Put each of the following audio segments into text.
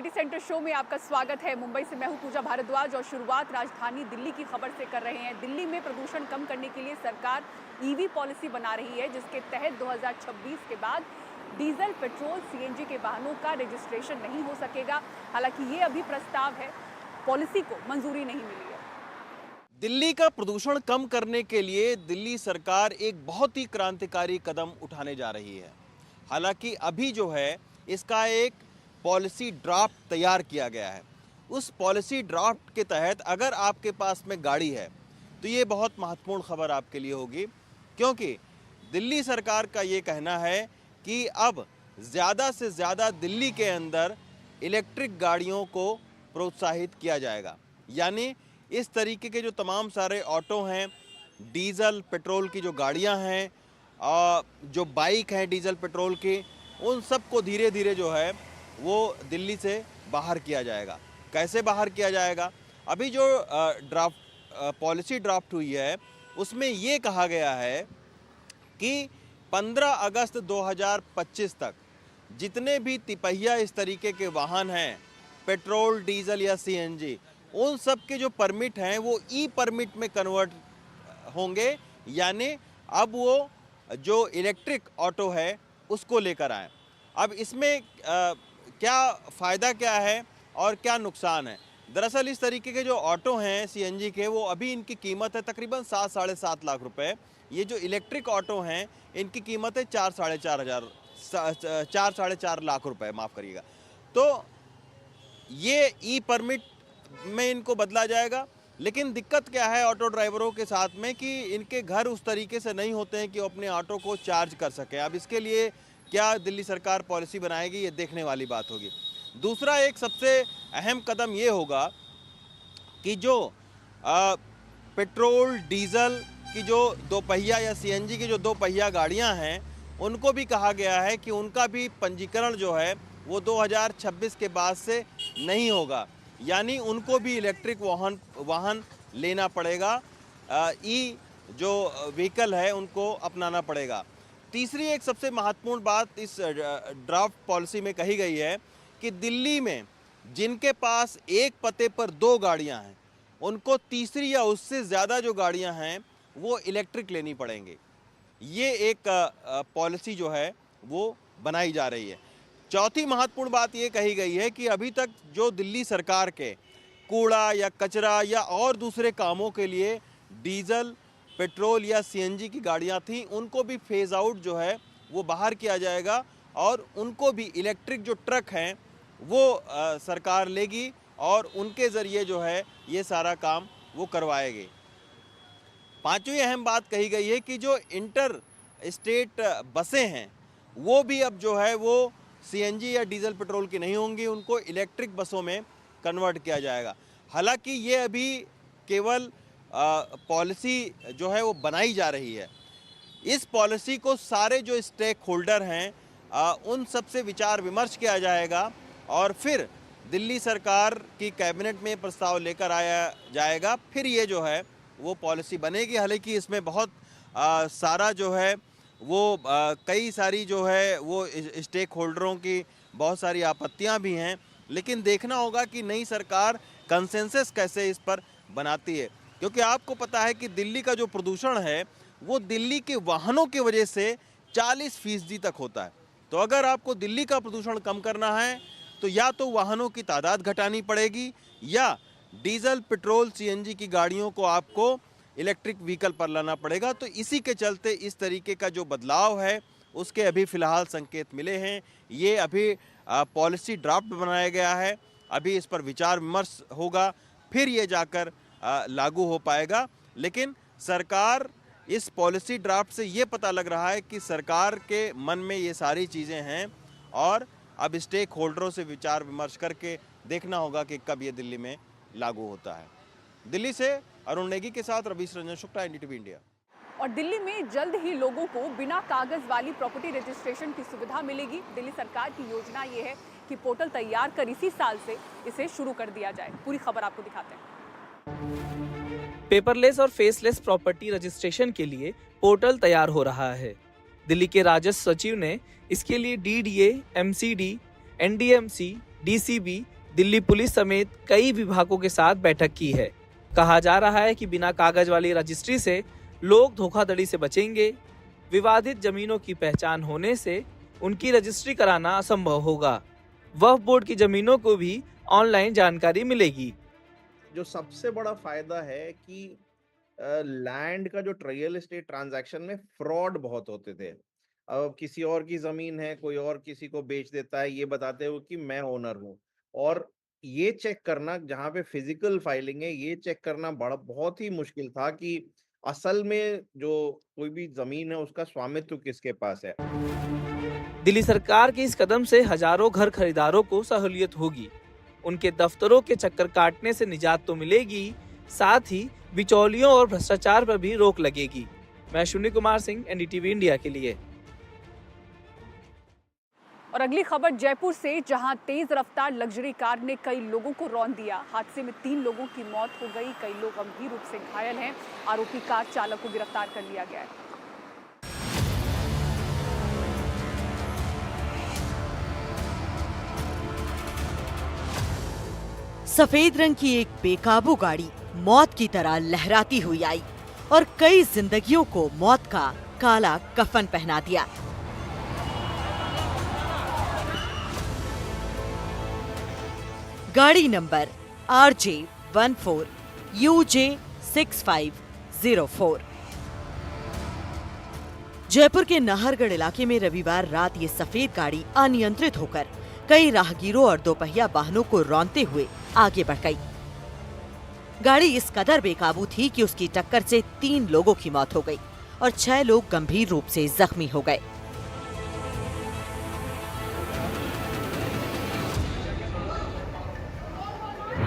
City centre show में आपका स्वागत है। मुंबई से मैं हूं पूजा भारद्वाज और शुरुआत राजधानी दिल्ली की खबर से कर रहे हैं। दिल्ली में प्रदूषण कम करने के लिए सरकार ईवी पॉलिसी बना रही है, जिसके तहत 2026 के बाद डीजल, पेट्रोल, सीएनजी के वाहनों का रजिस्ट्रेशन नहीं हो सकेगा। हालांकि ये अभी प्रस्ताव है, पॉलिसी को मंजूरी नहीं मिली है। दिल्ली का प्रदूषण कम करने के लिए दिल्ली सरकार एक बहुत ही क्रांतिकारी कदम उठाने जा रही है। हालांकि अभी जो है इसका एक पॉलिसी ड्राफ्ट तैयार किया गया है। उस पॉलिसी ड्राफ्ट के तहत अगर आपके पास में गाड़ी है तो ये बहुत महत्वपूर्ण खबर आपके लिए होगी, क्योंकि दिल्ली सरकार का ये कहना है कि अब ज़्यादा से ज़्यादा दिल्ली के अंदर इलेक्ट्रिक गाड़ियों को प्रोत्साहित किया जाएगा। यानी इस तरीके के जो तमाम सारे ऑटो हैं, डीजल पेट्रोल की जो गाड़ियां हैं, जो बाइक हैं डीजल पेट्रोल की, उन सब को धीरे धीरे जो है वो दिल्ली से बाहर किया जाएगा। कैसे बाहर किया जाएगा? अभी जो पॉलिसी ड्राफ्ट हुई है उसमें ये कहा गया है कि 15 अगस्त 2025 तक जितने भी तिपहिया इस तरीके के वाहन हैं, पेट्रोल, डीजल या सीएनजी, उन सब के जो परमिट हैं वो ई परमिट में कन्वर्ट होंगे। यानी अब वो जो इलेक्ट्रिक ऑटो है उसको लेकर आए। अब इसमें क्या फ़ायदा क्या है और क्या नुकसान है? दरअसल इस तरीके के जो ऑटो हैं सीएनजी के, वो अभी इनकी कीमत है तकरीबन 7 साढ़े 7 लाख रुपए। ये जो इलेक्ट्रिक ऑटो हैं इनकी कीमत है 4 साढ़े 4 लाख रुपए, माफ़ करिएगा। तो ये ई परमिट में इनको बदला जाएगा। लेकिन दिक्कत क्या है ऑटो ड्राइवरों के साथ में कि इनके घर उस तरीके से नहीं होते हैं कि वो अपने ऑटो को चार्ज कर सकें। अब इसके लिए क्या दिल्ली सरकार पॉलिसी बनाएगी, ये देखने वाली बात होगी। दूसरा एक सबसे अहम कदम ये होगा कि जो पेट्रोल, डीजल की जो दो पहिया या सीएनजी की जो दो पहिया गाड़ियां हैं, उनको भी कहा गया है कि उनका भी पंजीकरण जो है वो 2026 के बाद से नहीं होगा। यानी उनको भी इलेक्ट्रिक वाहन लेना पड़ेगा, ई जो व्हीकल है उनको अपनाना पड़ेगा। तीसरी एक सबसे महत्वपूर्ण बात इस ड्राफ्ट पॉलिसी में कही गई है कि दिल्ली में जिनके पास एक पते पर 2 गाड़ियां हैं, उनको तीसरी या उससे ज़्यादा जो गाड़ियां हैं वो इलेक्ट्रिक लेनी पड़ेंगी। ये एक पॉलिसी जो है वो बनाई जा रही है। चौथी महत्वपूर्ण बात ये कही गई है कि अभी तक जो दिल्ली सरकार के कूड़ा या कचरा या और दूसरे कामों के लिए डीजल, पेट्रोल या सीएनजी की गाड़ियां थीं, उनको भी फेज आउट जो है वो बाहर किया जाएगा और उनको भी इलेक्ट्रिक जो ट्रक हैं वो सरकार लेगी और उनके ज़रिए जो है ये सारा काम वो करवाएगी। पांचवी अहम बात कही गई है कि जो इंटर स्टेट बसें हैं वो भी अब जो है वो सीएनजी या डीजल पेट्रोल की नहीं होंगी, उनको इलेक्ट्रिक बसों में कन्वर्ट किया जाएगा। हालांकि ये अभी केवल पॉलिसी जो है वो बनाई जा रही है। इस पॉलिसी को सारे जो स्टेक होल्डर हैं उन सब से विचार विमर्श किया जाएगा और फिर दिल्ली सरकार की कैबिनेट में प्रस्ताव लेकर आया जाएगा। फिर ये जो है वो पॉलिसी बनेगी। हालांकि इसमें बहुत सारा जो है वो कई सारी जो है वो स्टेक होल्डरों की बहुत सारी आपत्तियां भी हैं, लेकिन देखना होगा कि नई सरकार कंसेंसस कैसे इस पर बनाती है। क्योंकि आपको पता है कि दिल्ली का जो प्रदूषण है वो दिल्ली के वाहनों की वजह से 40% तक होता है। तो अगर आपको दिल्ली का प्रदूषण कम करना है तो या तो वाहनों की तादाद घटानी पड़ेगी या डीजल, पेट्रोल, सीएनजी की गाड़ियों को आपको इलेक्ट्रिक व्हीकल पर लाना पड़ेगा। तो इसी के चलते इस तरीके का जो बदलाव है उसके अभी फ़िलहाल संकेत मिले हैं। ये अभी पॉलिसी ड्राफ्ट बनाया गया है, अभी इस पर विचार विमर्श होगा, फिर ये जाकर लागू हो पाएगा। लेकिन सरकार इस पॉलिसी ड्राफ्ट से ये पता लग रहा है कि सरकार के मन में ये सारी चीज़ें हैं और अब स्टेक होल्डरों से विचार विमर्श करके देखना होगा कि कब ये दिल्ली में लागू होता है। दिल्ली से अरुण नेगी के साथ रवीश रंजन शुक्ला, एनडीटीवी इंडिया। और दिल्ली में जल्द ही लोगों को बिना कागज वाली प्रॉपर्टी रजिस्ट्रेशन की सुविधा मिलेगी। दिल्ली सरकार की योजना ये है कि पोर्टल तैयार कर इसी साल से इसे शुरू कर दिया जाए। पूरी खबर आपको दिखाते हैं। पेपरलेस और फेसलेस प्रॉपर्टी रजिस्ट्रेशन के लिए पोर्टल तैयार हो रहा है। दिल्ली के राजस्व सचिव ने इसके लिए DDA, MCD, NDMC, DCB, Delhi police समेत कई विभागों के साथ बैठक की है। कहा जा रहा है कि बिना कागज वाली रजिस्ट्री से लोग धोखाधड़ी से बचेंगे। विवादित जमीनों की पहचान होने से उनकी रजिस्ट्री कराना असंभव होगा। वक्फ बोर्ड की जमीनों को भी ऑनलाइन जानकारी मिलेगी। जो सबसे बड़ा फायदा है कि लैंड का जो रियल एस्टेट ट्रांजैक्शन में फ्रॉड बहुत होते थे। अब किसी और की जमीन है, कोई और किसी को बेच देता है ये बताते हुए कि मैं ओनर हूँ, और ये चेक करना जहाँ पे फिजिकल फाइलिंग है, ये चेक करना बड़ा बहुत ही मुश्किल था कि असल में जो कोई भी जमीन है उसका स्वामित्व किसके पास है। दिल्ली सरकार के इस कदम से हजारों घर खरीदारों को सहूलियत होगी। उनके दफ्तरों के चक्कर काटने से निजात तो मिलेगी, साथ ही बिचौलियों और भ्रष्टाचार पर भी रोक लगेगी। मैं शून्य कुमार सिंह, एनडीटीवी इंडिया के लिए। और अगली खबर जयपुर से, जहां तेज रफ्तार लग्जरी कार ने कई लोगों को रौंद दिया। हादसे में 3 लोगों की मौत हो गई, कई लोग गंभीर रूप से घायल हैं। आरोपी कार चालक को गिरफ्तार कर लिया गया है। सफेद रंग की एक बेकाबू गाड़ी मौत की तरह लहराती हुई आई और कई जिंदगियों को मौत का काला कफन पहना दिया। गाड़ी नंबर RJ14 UJ6504 जयपुर के नाहरगढ़ इलाके में रविवार रात ये सफेद गाड़ी अनियंत्रित होकर कई राहगीरों और दोपहिया वाहनों को रौंदते हुए आगे बढ़ गई। गाड़ी इस कदर बेकाबू थी कि उसकी टक्कर से 3 लोगों की मौत हो गई और 6 लोग गंभीर रूप से जख्मी हो गए।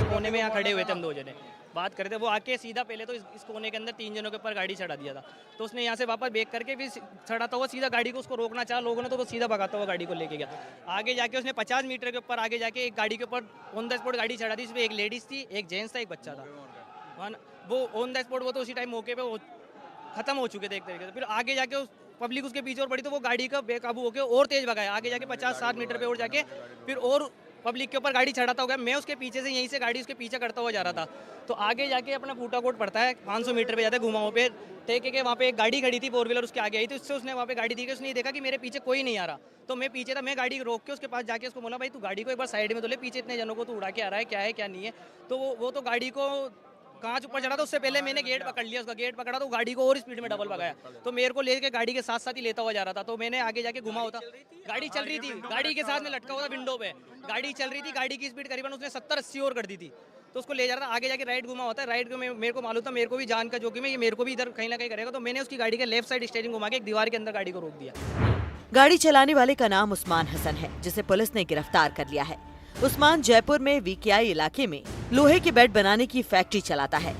कोने में यहाँ खड़े हुए थे हम 2 जने, बात कर रहे थे। वो आके सीधा पहले तो इस कोने के अंदर 3 जनों के ऊपर गाड़ी चढ़ा दिया था। तो उसने यहाँ से वापस बैक करके फिर चढ़ाता हुआ सीधा गाड़ी को उसको रोकना चाहा लोगों ने, तो वो सीधा भगाता हुआ गाड़ी को लेके गया। आगे जाके उसने 50 मीटर के ऊपर आगे जाके एक गाड़ी के ऊपर ऑन द स्पॉट गाड़ी चढ़ा दी। इसमें एक लेडीज थी, एक जेंट्स था, एक बच्चा था। वो ऑन द स्पॉट वो तो उसी टाइम मौके पर खत्म हो चुके थे एक तरीके से। फिर आगे जाके पब्लिक उसके पीछे और पड़ी, तो वो गाड़ी का बेकाबू होकर और तेज भगाया। आगे जाके 50-60 मीटर पे और जाके फिर और पब्लिक के ऊपर गाड़ी चढ़ाता हो गया। मैं उसके पीछे से यहीं से गाड़ी उसके पीछे करता हुआ जा रहा था। तो आगे जाके अपना फूटा कोट पड़ता है 500 मीटर पे जाता है घुमाओ पे टेके के, वहाँ पे एक गाड़ी खड़ी थी 4 व्हीलर उसके आगे आई थी। उससे उसने वहाँ पे गाड़ी दी कि उसने देखा कि मेरे पीछे कोई नहीं आ रहा। तो मैं पीछे था, मैं गाड़ी रोक के उसके पास जाके उसको बोला भाई तू गाड़ी को एक बार साइड में तो ले, पीछे इतने जनों को तू उड़ा के आ रहा है, क्या है क्या नहीं है। तो वो तो गाड़ी को कांच ऊपर चढ़ा था। उससे पहले मैंने गेट पकड़ लिया, उसका गेट पकड़ा तो गाड़ी को और स्पीड में डबल भगाया। तो मेरे को लेके गाड़ी के साथ साथ ही लेता हुआ जा रहा था। तो मैंने आगे जाके घुमा होता, गाड़ी चल रही थी, गाड़ी के साथ में लटका हुआ था विंडो पे, गाड़ी चल रही थी, गाड़ी की स्पीड करीबन उसने 70-80 और कर दी थी। तो उसको ले जा रहा था। आगे जाके राइट घुमा होता है, राइट में मेरे को मालूम था, मेरे को भी जान का जोखिम है, ये मेरे को भी इधर कहीं ना कहीं करेगा। तो मैंने उसकी गाड़ी के लेफ्ट साइड स्टीयरिंग घुमा के एक दीवार के अंदर गाड़ी को रोक दिया। गाड़ी चलाने वाले का नाम उस्मान हसन है, जिसे पुलिस ने गिरफ्तार कर लिया है। उस्मान जयपुर में VKI इलाके में लोहे के बेड बनाने की फैक्ट्री चलाता है।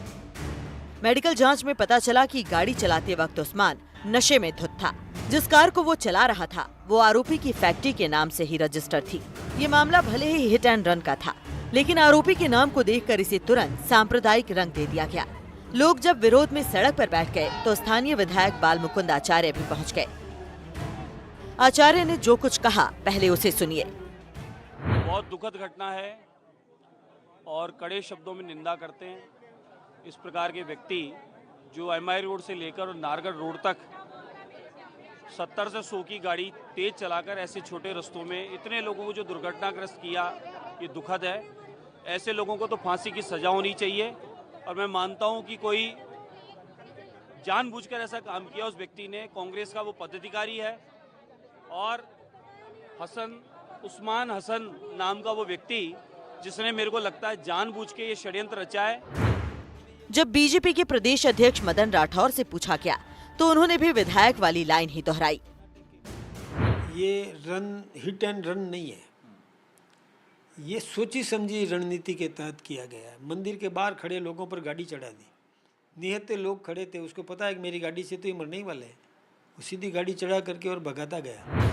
मेडिकल जांच में पता चला कि गाड़ी चलाते वक्त उस्मान नशे में धुत था। जिस कार को वो चला रहा था वो आरोपी की फैक्ट्री के नाम से ही रजिस्टर थी। ये मामला भले ही हिट एंड रन का था, लेकिन आरोपी के नाम को देखकर इसे तुरंत सांप्रदायिक रंग दे दिया गया। लोग जब विरोध में सड़क पर बैठ गए तो स्थानीय विधायक बाल मुकुंद आचार्य भी पहुँच गए। आचार्य ने जो कुछ कहा पहले उसे सुनिए। बहुत दुखद घटना है और कड़े शब्दों में निंदा करते हैं इस प्रकार के व्यक्ति जो MI रोड से लेकर नाहरगढ़ रोड तक 70 से 100 की गाड़ी तेज चलाकर ऐसे छोटे रास्तों में इतने लोगों को जो दुर्घटनाग्रस्त किया, ये दुखद है। ऐसे लोगों को तो फांसी की सजा होनी चाहिए। और मैं मानता हूं कि कोई जानबूझकर ऐसा काम किया उस व्यक्ति ने। कांग्रेस का वो पदाधिकारी है और उस्मान हसन नाम का वो व्यक्ति जिसने मेरे को लगता है जानबूझ के ये षड्यंत्र रचा है। जब बीजेपी के प्रदेश अध्यक्ष मदन राठौर से पूछा गया तो उन्होंने भी विधायक वाली लाइन ही दोहराई। ये हिट एंड रन नहीं है, ये सोची समझी रणनीति के तहत किया गया है। मंदिर के बाहर खड़े लोगों पर गाड़ी चढ़ा दी, निहत्ते लोग खड़े थे, उसको पता है कि मेरी गाड़ी से तो ये मरने ही वाले हैं, वो सीधी गाड़ी चढ़ा करके और भगाता गया।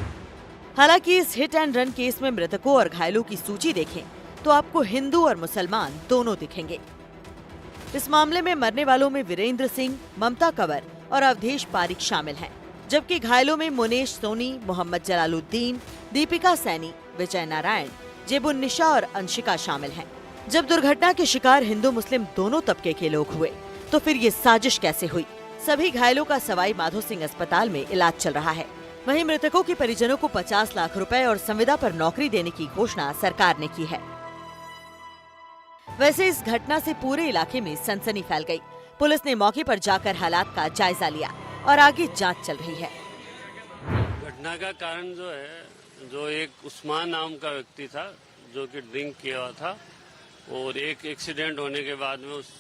हालांकि इस हिट एंड रन केस में मृतकों और घायलों की सूची देखें तो आपको हिंदू और मुसलमान दोनों दिखेंगे। इस मामले में मरने वालों में वीरेंद्र सिंह, ममता कंवर और अवधेश पारिक शामिल हैं, जबकि घायलों में मुनेश सोनी, मोहम्मद जलालुद्दीन, दीपिका सैनी, विजय नारायण, जेबुन्निशा और अंशिका शामिल हैं। जब दुर्घटना के शिकार हिंदू मुस्लिम दोनों तबके के लोग हुए तो फिर ये साजिश कैसे हुई? सभी घायलों का सवाई माधोसिंह अस्पताल में इलाज चल रहा है। वहीं मृतकों के परिजनों को 50 लाख रुपए और संविदा पर नौकरी देने की घोषणा सरकार ने की है। वैसे इस घटना से पूरे इलाके में सनसनी फैल गई। पुलिस ने मौके पर जाकर हालात का जायजा लिया और आगे जांच चल रही है। घटना का कारण जो है, जो एक उस्मान नाम का व्यक्ति था जो कि ड्रिंक किया हुआ था और एक एक्सीडेंट होने के बाद में उस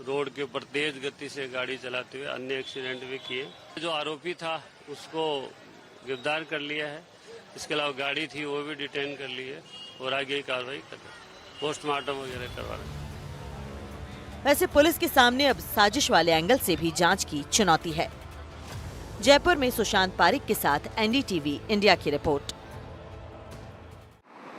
रोड के ऊपर तेज गति से गाड़ी चलाते हुए अन्य एक्सीडेंट भी किए। जो आरोपी था उसको गिरफ्तार कर लिया है। इसके अलावा गाड़ी थी वो भी डिटेन कर ली है और आगे की कार्रवाई कर रहे हैं, पोस्टमार्टम वगैरह करवा रहे हैं। वैसे पुलिस के सामने अब साजिश वाले एंगल से भी जांच की चुनौती है। जयपुर में सुशांत पारिक के साथ एनडीटीवी इंडिया की रिपोर्ट।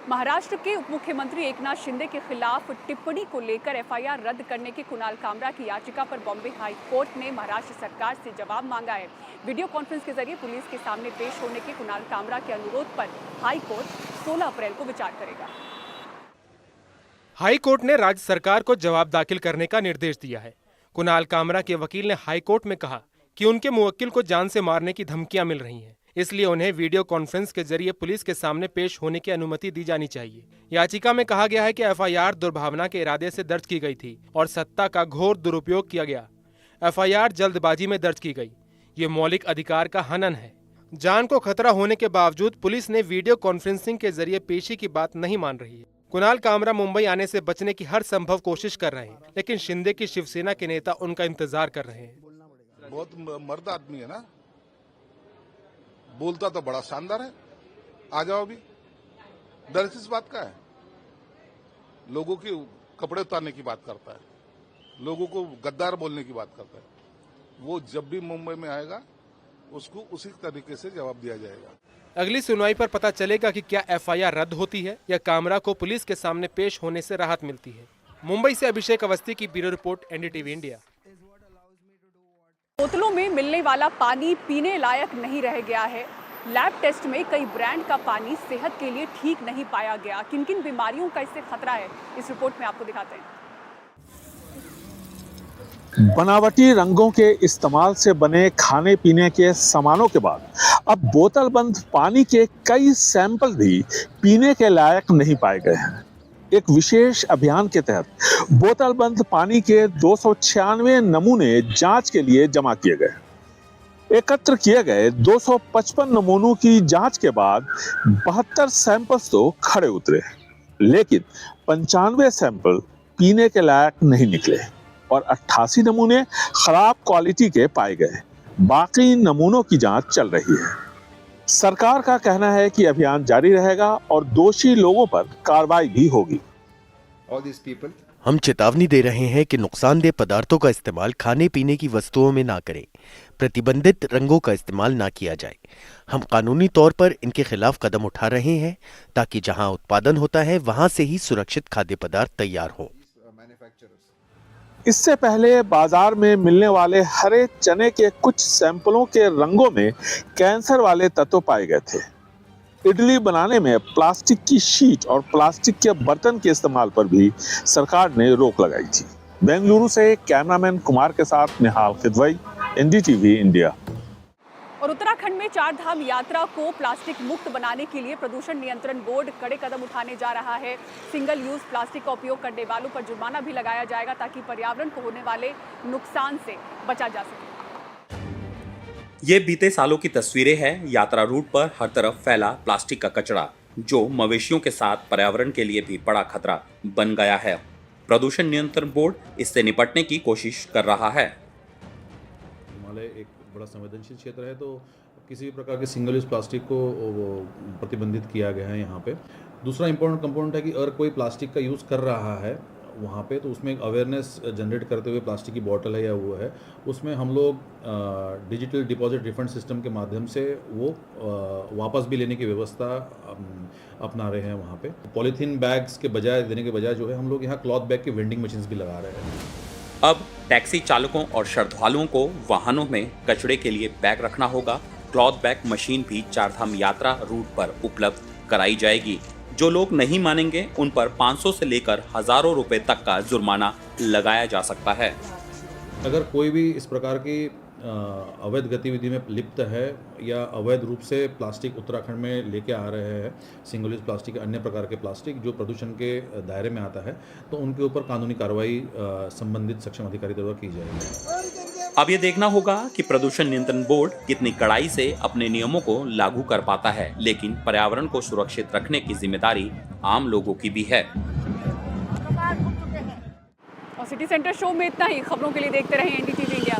महाराष्ट्र के उप मुख्यमंत्री एकनाथ शिंदे के खिलाफ टिप्पणी को लेकर एफआईआर रद्द करने की कुणाल कामरा की याचिका पर बॉम्बे हाई कोर्ट ने महाराष्ट्र सरकार से जवाब मांगा है। वीडियो कॉन्फ्रेंस के जरिए पुलिस के सामने पेश होने के कुणाल कामरा के अनुरोध पर हाई कोर्ट 16 अप्रैल को विचार करेगा। हाई कोर्ट ने राज्य सरकार को जवाब दाखिल करने का निर्देश दिया है। कुणाल कामरा के वकील ने हाई कोर्ट में कहा कि उनके मुवक्किल को जान से मारने की धमकियां मिल रही हैं, इसलिए उन्हें वीडियो कॉन्फ्रेंस के जरिए पुलिस के सामने पेश होने की अनुमति दी जानी चाहिए। याचिका में कहा गया है कि एफआईआर दुर्भावना के इरादे से दर्ज की गई थी और सत्ता का घोर दुरुपयोग किया गया। एफआईआर जल्दबाजी में दर्ज की गई। ये मौलिक अधिकार का हनन है। जान को खतरा होने के बावजूद पुलिस ने वीडियो कॉन्फ्रेंसिंग के जरिए पेशी की बात नहीं मान रही है। कुणाल कामरा मुंबई आने से बचने की हर संभव कोशिश कर रहे हैं, लेकिन शिंदे की शिवसेना के नेता उनका इंतजार कर रहे हैं। बहुत मर्द आदमी है ना, बोलता तो बड़ा शानदार है। आ जाओ अभी, डर किस बात का है? लोगों के कपड़े उतारने की बात करता है, लोगों को गद्दार बोलने की बात करता है। वो जब भी मुंबई में आएगा उसको उसी तरीके से जवाब दिया जाएगा। अगली सुनवाई पर पता चलेगा कि क्या एफआईआर रद्द होती है या कामरा को पुलिस के सामने पेश होने से राहत मिलती है। मुंबई से अभिषेक अवस्थी की ब्यूरो रिपोर्ट, एनडीटीवी इंडिया। बोतलों में मिलने वाला पानी पीने लायक नहीं रह गया है। लैब टेस्ट में कई ब्रांड का पानी सेहत के लिए ठीक नहीं पाया गया। किन किन बीमारियों का इससे खतरा है, इस रिपोर्ट में आपको दिखाते हैं। बनावटी रंगों के इस्तेमाल से बने खाने पीने के सामानों के बाद अब बोतल बंद पानी के कई सैंपल भी पीने के लायक नहीं पाए गए हैं। एक विशेष अभियान के तहत बोतल बंद पानी के 296 नमूने जांच के लिए जमा किए गए। एकत्र किए गए 255 नमूनों की जांच के बाद 72 सैंपल्स तो खड़े उतरे, लेकिन 95 सैंपल पीने के लायक नहीं निकले और 88 नमूने खराब क्वालिटी के पाए गए। बाकी नमूनों की जांच चल रही है। सरकार का कहना है कि अभियान जारी रहेगा और दोषी लोगों पर कार्रवाई भी होगी। हम चेतावनी दे रहे हैं कि नुकसानदेह पदार्थों का इस्तेमाल खाने पीने की वस्तुओं में ना करें। प्रतिबंधित रंगों का इस्तेमाल ना किया जाए। हम कानूनी तौर पर इनके खिलाफ कदम उठा रहे हैं ताकि जहां उत्पादन होता है वहां से ही सुरक्षित खाद्य पदार्थ तैयार हो। इससे पहले बाजार में मिलने वाले हरे चने के कुछ सैंपलों के रंगों में कैंसर वाले तत्व पाए गए थे। इडली बनाने में प्लास्टिक की शीट और प्लास्टिक के बर्तन के इस्तेमाल पर भी सरकार ने रोक लगाई थी। बेंगलुरु से कैमरामैन कुमार के साथ निहाल खिदवई, एनडीटीवी इंडिया। और उत्तराखंड में चार धाम यात्रा को प्लास्टिक मुक्त बनाने के लिए प्रदूषण नियंत्रण बोर्ड कड़े कदम उठाने जा रहा है। सिंगल यूज प्लास्टिक का उपयोग करने वालों पर जुर्माना भी लगाया जाएगा ताकि पर्यावरण को होने वाले नुकसान से बचा जा सके। ये बीते सालों की तस्वीरें हैं। यात्रा रूट पर हर तरफ फैला प्लास्टिक का कचरा जो मवेशियों के साथ पर्यावरण के लिए भी बड़ा खतरा बन गया है। प्रदूषण नियंत्रण बोर्ड इससे निपटने की कोशिश कर रहा है। हिमालय एक बड़ा संवेदनशील क्षेत्र है, तो किसी भी प्रकार के सिंगल यूज प्लास्टिक को प्रतिबंधित किया गया है यहाँ पे। दूसरा इंपॉर्टेंट कंपोनेंट है कि अगर कोई प्लास्टिक का यूज़ कर रहा है वहाँ पे, तो उसमें एक अवेयरनेस जनरेट करते हुए प्लास्टिक की बॉटल है या वो है, उसमें हम लोग डिजिटल डिपॉजिट रिफंड सिस्टम के माध्यम से वो वापस भी लेने की व्यवस्था अपना रहे हैं वहाँ पे। पॉलीथीन बैग्स के बजाय देने के बजाय जो है हम लोग यहाँ क्लॉथ बैग की वेंडिंग मशीन्स भी लगा रहे हैं। अब टैक्सी चालकों और श्रद्धालुओं को वाहनों में कचरे के लिए बैग रखना होगा। क्लॉथ बैग मशीन भी चारधाम यात्रा रूट पर उपलब्ध कराई जाएगी। जो लोग नहीं मानेंगे उन पर 500 से लेकर हजारों रुपए तक का जुर्माना लगाया जा सकता है। अगर कोई भी इस प्रकार की अवैध गतिविधि में लिप्त है या अवैध रूप से प्लास्टिक उत्तराखंड में लेके आ रहे हैं, सिंगल यूज प्लास्टिक, अन्य प्रकार के प्लास्टिक जो प्रदूषण के दायरे में आता है, तो उनके ऊपर कानूनी कार्रवाई संबंधित सक्षम अधिकारी द्वारा की जाएगी। अब ये देखना होगा कि प्रदूषण नियंत्रण बोर्ड कितनी कड़ाई से अपने नियमों को लागू कर पाता है, लेकिन पर्यावरण को सुरक्षित रखने की जिम्मेदारी आम लोगों की भी है। और सिटी सेंटर शो में इतना ही। खबरों के लिए देखते रहें NDTV इंडिया।